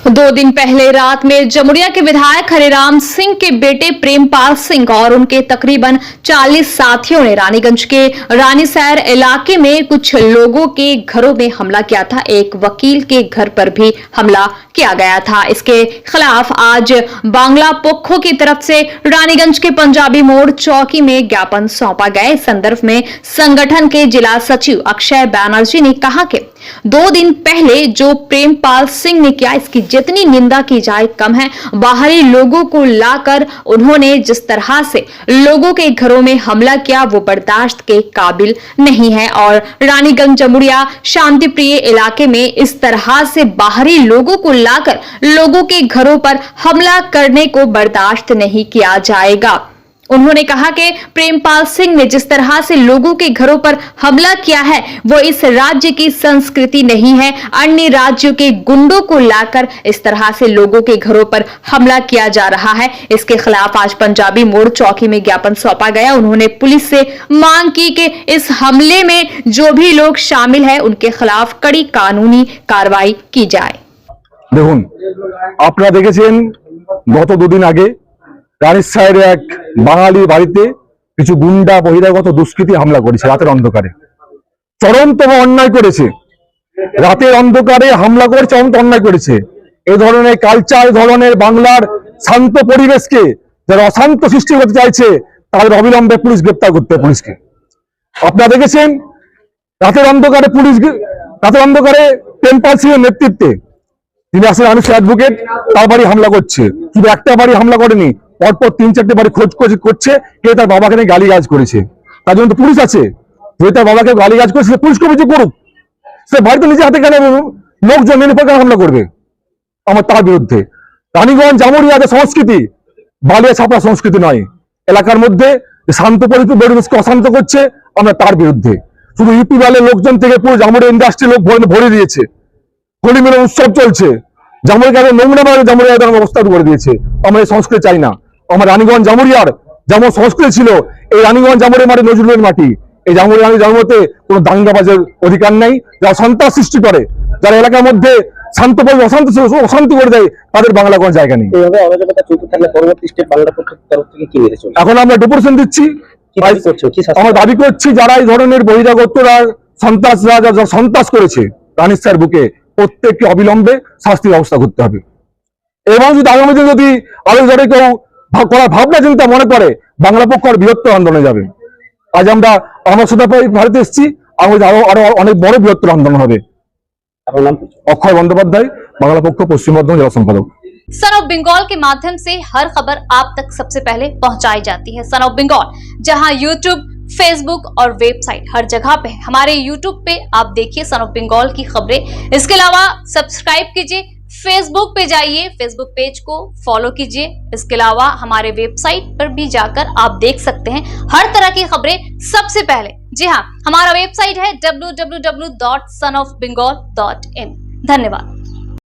2 दिन पहले रात में जमुरिया के विधायक हरिराम सिंह के बेटे प्रेमपाल सिंह और उनके तकरीबन 40 साथियों ने रानीगंज के रानीसैर इलाके में कुछ लोगों के घरों में हमला किया था। एक वकील के घर पर भी हमला किया गया था। इसके खिलाफ आज बांग्ला पोखो की तरफ से रानीगंज के पंजाबी मोड़ चौकी में ज्ञापन सौंपा गया। इस संदर्भ में संगठन के जिला सचिव अक्षय बैनर्जी ने कहा कि 2 दिन पहले जो प्रेमपाल सिंह ने किया, इसकी जितनी निंदा की जाए कम है। बाहरी लोगों को लाकर उन्होंने जिस तरह से लोगों के घरों में हमला किया वो बर्दाश्त के काबिल नहीं है और रानीगंज जमुरिया शांति प्रिय इलाके में इस तरह से बाहरी लोगों को लाकर लोगों के घरों पर हमला करने को बर्दाश्त नहीं किया जाएगा। उन्होंने कहा कि प्रेमपाल सिंह ने जिस तरह से लोगों के घरों पर हमला किया है वो इस राज्य की संस्कृति नहीं है। अन्य राज्यों के गुंडों को लाकर इस तरह से लोगों के घरों पर हमला किया जा रहा है। इसके खिलाफ आज पंजाबी मोड़ चौकी में ज्ञापन सौंपा गया। उन्होंने पुलिस से मांग की कि इस हमले में जो भी लोग शामिल है उनके खिलाफ कड़ी कानूनी कार्रवाई की जाए। দেখুন, আপনারা দেখেছেন গত 2 দিন আগে রানীসৈরে এক বাঙালি বাড়িতে কিছু গুন্ডা বহিরাগত দুষ্কৃতী হামলা করেছে রাতের অন্ধকারে। চরমতম অন্যায় করেছে, রাতের অন্ধকারে হামলা করে চরমতম অন্যায় করেছে। এই ধরনের কালচার, ধরনের বাংলার শান্ত পরিবেশকে যারা অশান্ত সৃষ্টি করতে চাইছে তাদের অবিলম্বে পুলিশ গ্রেপ্তার করতে হবে। পুলিশকে আপনারা দেখেছেন রাতের অন্ধকারে প্রেমপাল সিংহের নেতৃত্বে তিনি আসলে মানুষের অ্যাডভোকেট, তার বাড়ি হামলা করছে। শুধু একটা বাড়ি হামলা করেনি, পরপর 3-4টে বাড়ি খোঁজ করছে কে তার বাবাকে নিয়ে গালিগালাজ করেছে। তার জন্য তো পুলিশ আছে, যে তার বাবাকে গালিগালাজ করেছে সে পুলিশকে অভিযোগ করুক। সে বাড়িতে নিজে হাতে কেন লোকজন এনে কেন হামলা করবে আমার তার বিরুদ্ধে। রানীগঞ্জ জামুরিয়া যে সংস্কৃতি বালিয়া ছাপা সংস্কৃতি নয়, এলাকার মধ্যে শান্ত পরিবেশকে অশান্ত করছে, আমরা তার বিরুদ্ধে। শুধু ইউপি বালের লোকজন থেকে পুরো জামুরিয়া ইন্ডাস্ট্রি লোক ভরে দিয়েছে। হোলি মিলন উৎসব চলছে, জামুরিয়া নোংরা মারে জামুরিয়া অবস্থা করে দিয়েছে। আমরা এই সংস্কৃতি চাই না। আমার রানীগঞ্জ জামুরিয়ার যেমন সংস্কৃতি ছিল, এই রানীগঞ্জ জামুরিয়া মাটি নজরুলের মাটি। এই জামুরিয়া জামুরিয়াতে কোনো দাঙ্গাবাজের অধিকার নেই। যারা সন্ত্রাস সৃষ্টি করে, যারা এলাকার মধ্যে শান্ত পরিবেশ অশান্তি করে দেয়, তাদের বাংলা কোনো জায়গা নেই। এখন আমরা ডেপুটেশন দিচ্ছি, আমরা দাবি করছি যারা এই ধরনের বহিরাগতরা সন্ত্রাস করেছে রানীসৈর বুকে প্রত্যেককে অবিলম্বে শাস্তির ব্যবস্থা করতে হবে। এবং যদি আগামী দিনে যদি আরো যারা কেউ করার ভাবনা চিন্তা মনে করে, বাংলা পক্ষ আর বৃহত্তর আন্দোলনে যাবে। আজ আমরা আমার সাথে ভারতে এসেছি, আরো অনেক বড় বৃহত্তর আন্দোলন হবে। অক্ষয় বন্দ্যোপাধ্যায়, বাংলা পক্ষ, পশ্চিম বর্ধমান জেলা সম্পাদক। सन ऑफ बंगाल के माध्यम से हर खबर आप तक सबसे पहले पहुंचाई जाती है। सन ऑफ बंगाल जहां यूट्यूब, फेसबुक और वेबसाइट हर जगह पे है। हमारे यूट्यूब पे आप देखिए सन ऑफ बंगाल की खबरें। इसके अलावा सब्सक्राइब कीजिए, फेसबुक पे जाइए, फेसबुक पेज को फॉलो कीजिए। इसके अलावा हमारे वेबसाइट पर भी जाकर आप देख सकते हैं हर तरह की खबरें सबसे पहले। जी हाँ, हमारा वेबसाइट है www.sonofbengal.in। धन्यवाद।